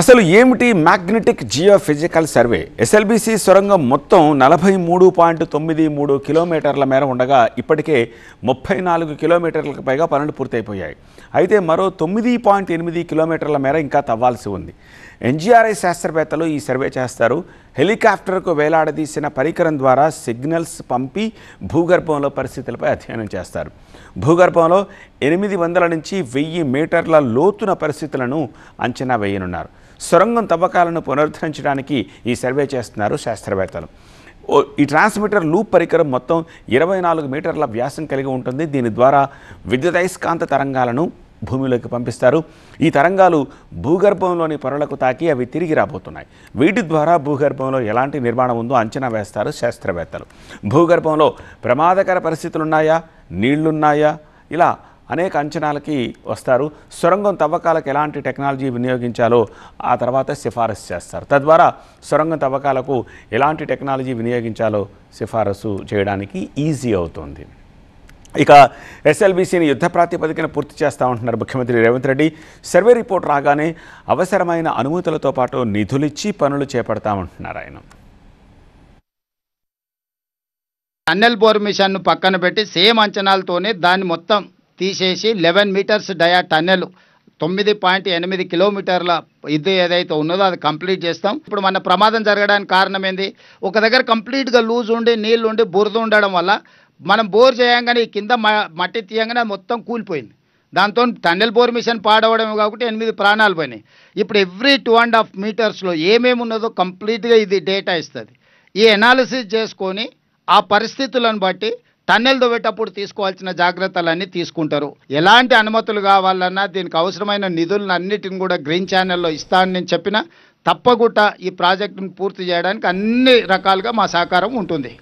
అసలు ఏమిటి magnetic geophysical survey? SLBC సొరంగం మొత్తం 43.93 కిలోమీటర్ల మేర ఉండగా ఇప్పటికే 34 కిలోమీటర్లకు పైగా పనులు పూర్తయిపోయాయి. అయితే మరో 9.8 కిలోమీటర్ల మేర ఇంకా తవ్వాల్సి ఉంది. ఎన్జీఆర్ఐ శాస్త్రవేత్తలు ఈ సర్వే చేస్తారు. హెలికాప్టర్కు వేలాడదీసిన పరికరం ద్వారా సిగ్నల్స్ పంపి భూగర్భంలో పరిస్థితులపై అధ్యయనం చేస్తారు. భూగర్భంలో 800 నుంచి 1000 మీటర్ల లోతున పరిస్థితులను అంచనా వేయనున్నారు. సొరంగం తవ్వకాలను పునరుద్ధరించడానికి ఈ సర్వే చేస్తున్నారు శాస్త్రవేత్తలు. ఈ ట్రాన్స్మిటర్ లూప్ పరికరం మొత్తం 24 మీటర్ల వ్యాసం కలిగి ఉంటుంది. దీని ద్వారా విద్యుదయస్కాంత తరంగాలను భూమిలోకి పంపిస్తారు. ఈ తరంగాలు భూగర్భంలోని పొరలకు తాకి అవి తిరిగి రాబోతున్నాయి. వీటి ద్వారా భూగర్భంలో ఎలాంటి నిర్మాణం ఉందో అంచనా వేస్తారు శాస్త్రవేత్తలు. భూగర్భంలో ప్రమాదకర పరిస్థితులున్నాయా, నీళ్లున్నాయా, ఇలా అనేక అంచనాలకి వస్తారు. సొరంగం తవ్వకాలకు ఎలాంటి టెక్నాలజీ వినియోగించాలో ఆ తర్వాత సిఫారసు చేస్తారు. తద్వారా సొరంగం తవ్వకాలకు ఎలాంటి టెక్నాలజీ వినియోగించాలో సిఫారసు చేయడానికి ఈజీ అవుతుంది. ఇక ఎస్ఎల్బిసిని యుద్ధ ప్రాతిపదికన పూర్తి చేస్తామంటున్నారు ముఖ్యమంత్రి రేవంత్ రెడ్డి. సర్వే రిపోర్ట్ రాగానే అవసరమైన అనుమతులతో పాటు నిధులిచ్చి పనులు చేపడతామంటున్నారు ఆయన. టన్నెల్ బోర్ మిషన్ను పక్కన పెట్టి సేమ్ అంచనాలతోనే దాన్ని మొత్తం తీసేసి 11 మీటర్స్ డయా టన్నెల్ 9.8 కిలోమీటర్ల ఇది ఏదైతే ఉన్నదో అది కంప్లీట్ చేస్తాం. ఇప్పుడు మన ప్రమాదం జరగడానికి కారణం ఏంది? ఒక దగ్గర కంప్లీట్గా లూజ్ ఉండి నీళ్ళు ఉండి బురద ఉండడం వల్ల మనం బోర్ చేయంగానే కింద మట్టి తీయంగానే అది మొత్తం కూలిపోయింది. దాంతో టన్నెల్ బోర్ మిషన్ పాడవడమే కాబట్టి 8 ప్రాణాలు పోయినాయి. ఇప్పుడు ఎవ్రీ 2.5 మీటర్స్లో ఏమేమి ఉన్నదో కంప్లీట్గా ఇది డేటా ఇస్తుంది. ఈ ఎనాలిసిస్ చేసుకొని ఆ పరిస్థితులను బట్టి టన్నెల్ దవ్వేటప్పుడు తీసుకోవాల్సిన జాగ్రత్తలన్నీ తీసుకుంటారు. ఎలాంటి అనుమతులు కావాలన్నా దీనికి అవసరమైన నిధులను అన్నిటిని కూడా గ్రీన్ ఛానల్లో ఇస్తానని నేను చెప్పిన తప్పకుండా ఈ ప్రాజెక్టును పూర్తి చేయడానికి అన్ని రకాలుగా మా సహకారం ఉంటుంది.